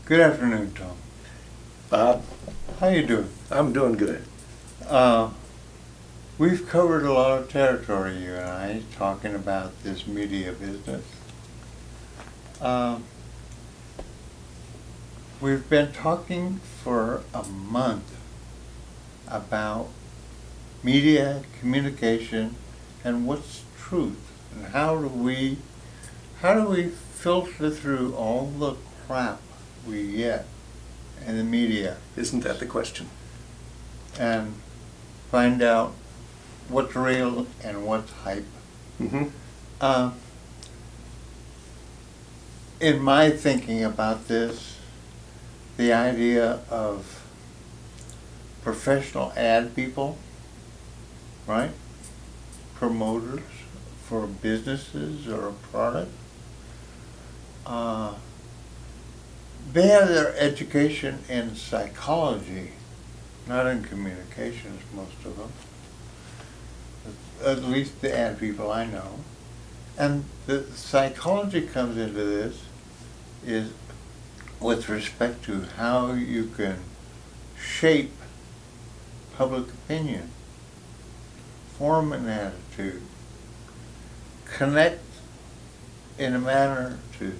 Good afternoon, Tom. Bob, How you doing? I'm doing good. We've covered a lot of territory, you and I, talking about this media business. We've been talking for a month about media, communication, and what's truth, and how do we filter through all the crap we get in the media Isn't that the question? and find out what's real and what's hype. Mm-hmm. In my thinking about this, the idea of professional ad people, right? Promoters for businesses or a product. They have their education in psychology, not in communications, most of them. At least the ad people I know. And the psychology comes into this is with respect to how you can shape public opinion, form an attitude, connect in a manner to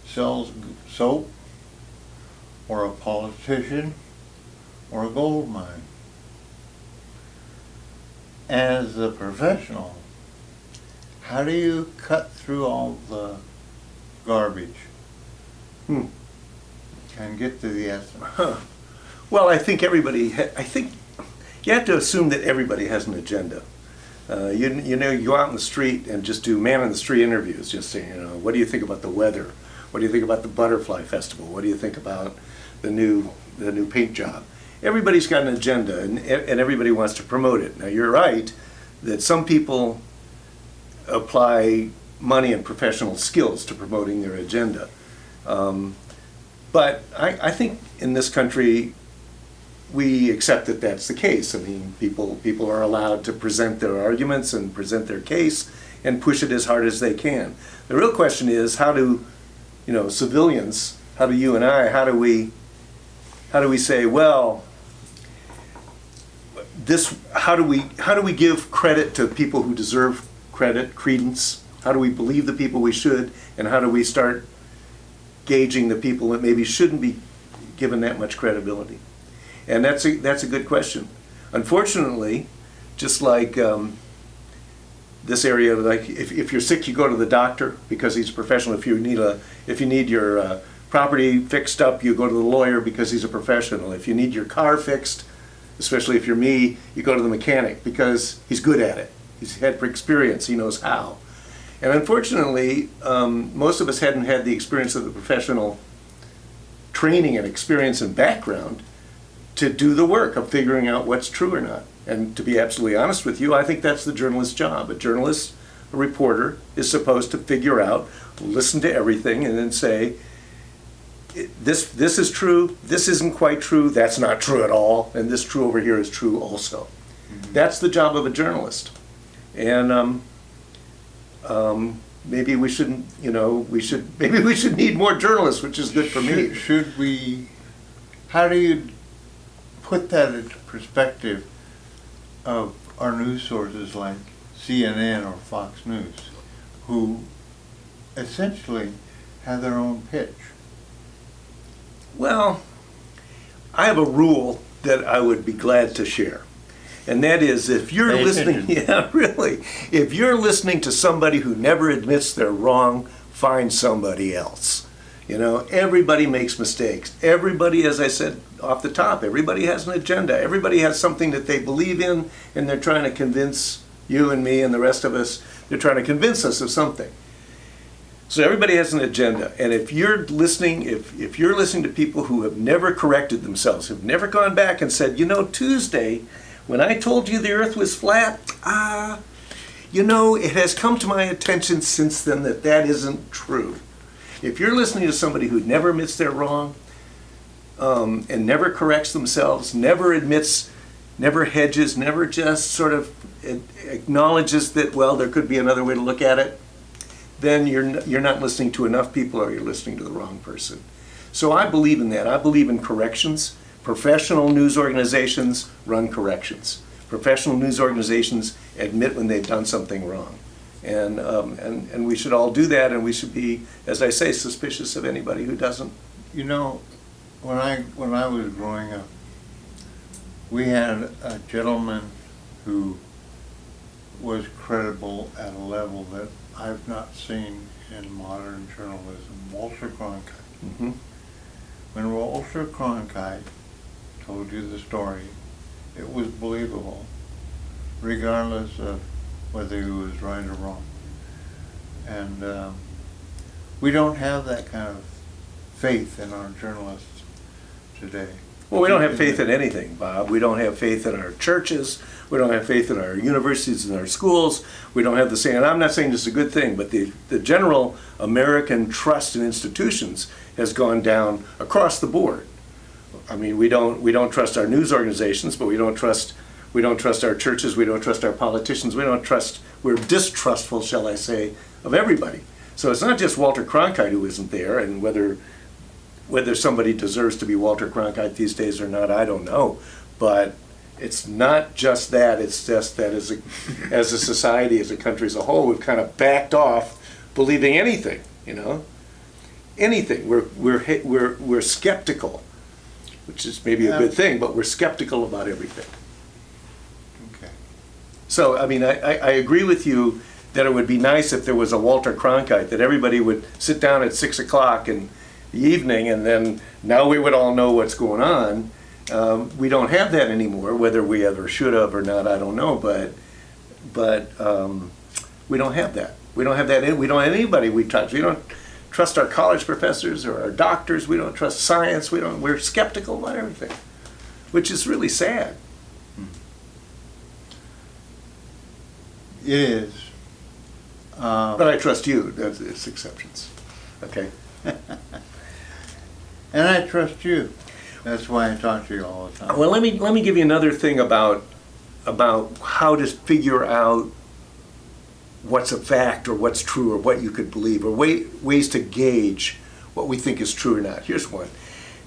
sell soap, or a politician, or a gold mine. As a professional, how do you cut through all the garbage Hmm. and get to the essence? Huh. Well, I think I think you have to assume that everybody has an agenda. You go out in the street and just do man on the street interviews, just saying, what do you think about the weather? What do you think about the Butterfly Festival? What do you think about the new paint job? Everybody's got an agenda, and everybody wants to promote it. Now, you're right that some people apply money and professional skills to promoting their agenda. But I think in this country, we accept that that's the case. I mean, people are allowed to present their arguments and present their case and push it as hard as they can. The real question is, how do civilians, how do you and I, how do we say, well, how do we give credit to people who deserve credence? How do we believe the people we should, and how do we start gauging the people that maybe shouldn't be given that much credibility? And that's a good question. Unfortunately, just like this area, like if you're sick, you go to the doctor because he's a professional. If you need your property fixed up, you go to the lawyer because he's a professional. If you need your car fixed, especially if you're me, you go to the mechanic because he's good at it. He's had experience. He knows how. And unfortunately, most of us hadn't had the experience of the professional training and experience and background to do the work of figuring out what's true or not. And to be absolutely honest with you, I think that's the journalist's job. A journalist, a reporter, is supposed to figure out, listen to everything, and then say, this is true, this isn't quite true, that's not true at all, and this true over here is true also. Mm-hmm. That's the job of a journalist. And maybe we shouldn't, maybe we should need more journalists, which is good for me. Should we, how do you put that into perspective of our news sources like CNN or Fox News, who essentially have their own pitch? Well, I have a rule that I would be glad to share. And that is, if you're listening, yeah, really, if you're listening to somebody who never admits they're wrong, find somebody else. Everybody makes mistakes. Everybody, as I said off the top, everybody has an agenda. Everybody has something that they believe in, and they're trying to convince you and me and the rest of us, they're trying to convince us of something. So everybody has an agenda, and if you're listening to people who have never corrected themselves, have never gone back and said, Tuesday, when I told you the earth was flat, it has come to my attention since then that isn't true. If you're listening to somebody who never admits they're wrong, and never corrects themselves, never admits, never hedges, never just sort of acknowledges that, well, there could be another way to look at it, then you're not listening to enough people, or you're listening to the wrong person. So I believe in that. I believe in corrections. Professional news organizations run corrections. Professional news organizations admit when they've done something wrong. And we should all do that, and we should be, as I say, suspicious of anybody who doesn't. You know, when I was growing up, we had a gentleman who was credible at a level that I've not seen in modern journalism, Walter Cronkite. Mm-hmm. When Walter Cronkite told you the story, it was believable, regardless of whether he was right or wrong. And we don't have that kind of faith in our journalists today. Well, we don't have faith in anything, Bob. We don't have faith in our churches. We don't have faith in our universities and our schools. We don't have the same, and I'm not saying this is a good thing, but the general American trust in institutions has gone down across the board. I mean, we don't trust our news organizations, but we don't trust our churches, we don't trust our politicians, we're distrustful, shall I say, of everybody. So it's not just Walter Cronkite who isn't there, and whether somebody deserves to be Walter Cronkite these days or not, I don't know. But it's not just that, it's just that as a society, as a country as a whole, we've kind of backed off believing anything, you know? Anything. We're skeptical, which is maybe a good thing, but we're skeptical about everything. Okay. So, I mean, I agree with you that it would be nice if there was a Walter Cronkite, that everybody would sit down at 6 o'clock in the evening, and then now we would all know what's going on. We don't have that anymore. Whether we ever should have or not, I don't know, but we don't have that. We don't have that. We don't have anybody we trust. We don't trust our college professors or our doctors. We don't trust science. We're skeptical about everything, which is really sad. It is. But I trust you. There's exceptions. Okay. And I trust you. That's why I talk to you all the time. Well, let me give you another thing about how to figure out what's a fact or what's true or what you could believe, or ways to gauge what we think is true or not. Here's one.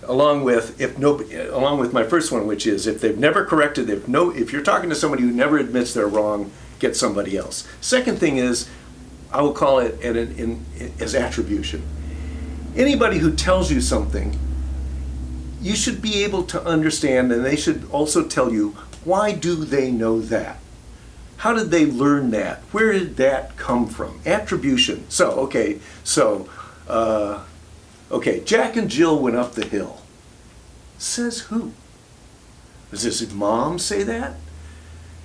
Along with my first one, which is if they've never corrected, if you're talking to somebody who never admits they're wrong, get somebody else. Second thing is, I will call it as attribution. Anybody who tells you something, you should be able to understand, and they should also tell you, why do they know that? How did they learn that? Where did that come from? Attribution. Okay, Jack and Jill went up the hill. Says who? Does his mom say that?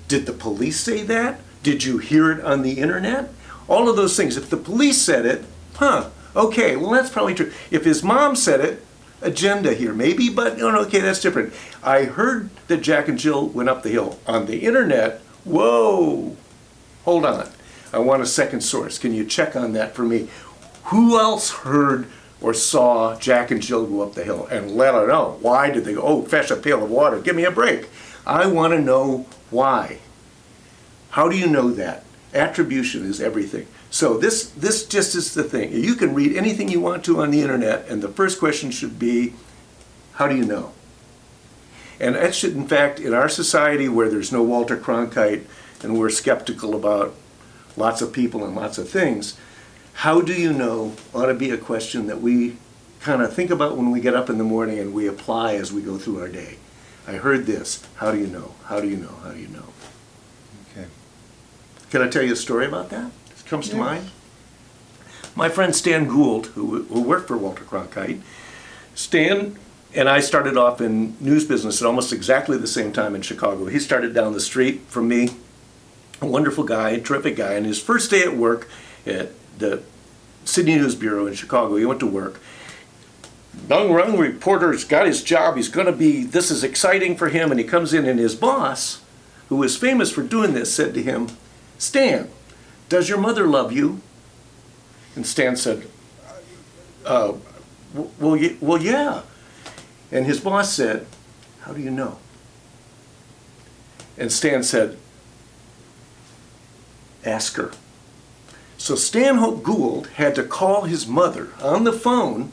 Did the police say that? Did you hear it on the internet? All of those things. If the police said it, okay, well that's probably true. If his mom said it, agenda here maybe, but okay, that's different. I heard that Jack and Jill went up the hill. On the internet, whoa, hold on. I want a second source. Can you check on that for me? Who else heard or saw Jack and Jill go up the hill? And let her know. Why did they go? Oh, fetch a pail of water. Give me a break. I want to know why. How do you know that? Attribution is everything. So this just is the thing. You can read anything you want to on the internet, and the first question should be, how do you know? And that should, in fact, in our society where there's no Walter Cronkite and we're skeptical about lots of people and lots of things, how do you know ought to be a question that we kind of think about when we get up in the morning and we apply as we go through our day. I heard this. How do you know? How do you know? How do you know? Okay. Can I tell you a story about that? It comes to mind. My friend Stan Gould, who worked for Walter Cronkite, Stan and I started off in news business at almost exactly the same time in Chicago. He started down the street from me, a wonderful guy, a terrific guy. And his first day at work at the Sydney News Bureau in Chicago, he went to work. Young reporter's got his job. He's going to be, this is exciting for him. And he comes in and his boss, who was famous for doing this, said to him, Stan, does your mother love you? And Stan said, well, yeah. And his boss said, how do you know? And Stan said, ask her. So Stanhope Gould had to call his mother on the phone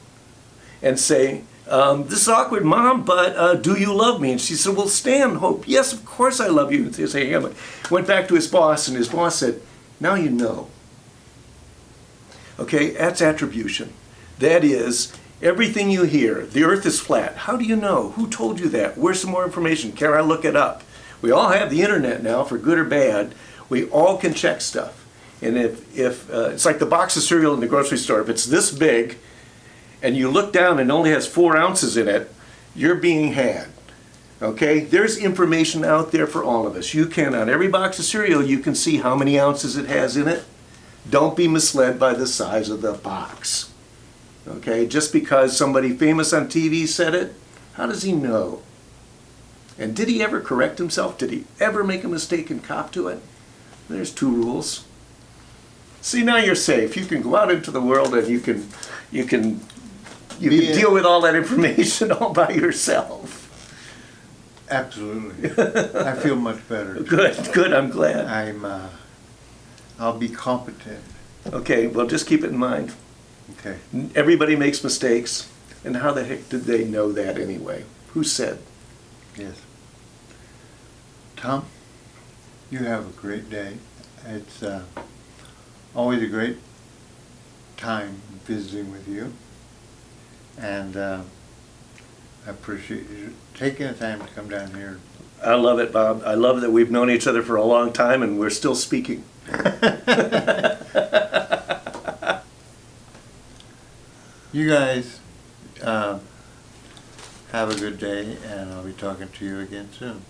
and say, this is awkward, Mom, but do you love me? And she said, well, Stan, Hope, yes, of course I love you. And they say, yeah, but went back to his boss, and his boss said, now you know. Okay, that's attribution. That is, everything you hear, the earth is flat. How do you know? Who told you that? Where's some more information? Can I look it up? We all have the internet now, for good or bad. We all can check stuff. And if it's like the box of cereal in the grocery store, if it's this big, and you look down and it only has 4 ounces in it, you're being had. Okay? There's information out there for all of us. You can, on every box of cereal, you can see how many ounces it has in it. Don't be misled by the size of the box. Okay? Just because somebody famous on TV said it, how does he know? And did he ever correct himself? Did he ever make a mistake and cop to it? There's 2 rules. See, now you're safe. You can go out into the world and you can deal with all that information all by yourself. Absolutely. I feel much better. Good, I'm glad. I'll be competent. Okay, well, just keep it in mind. Okay. Everybody makes mistakes, and how the heck did they know that anyway? Who said? Yes. Tom, you have a great day. It's always a great time visiting with you, and I appreciate you taking the time to come down here. I love it, Bob. I love that we've known each other for a long time and we're still speaking. You guys have a good day, and I'll be talking to you again soon.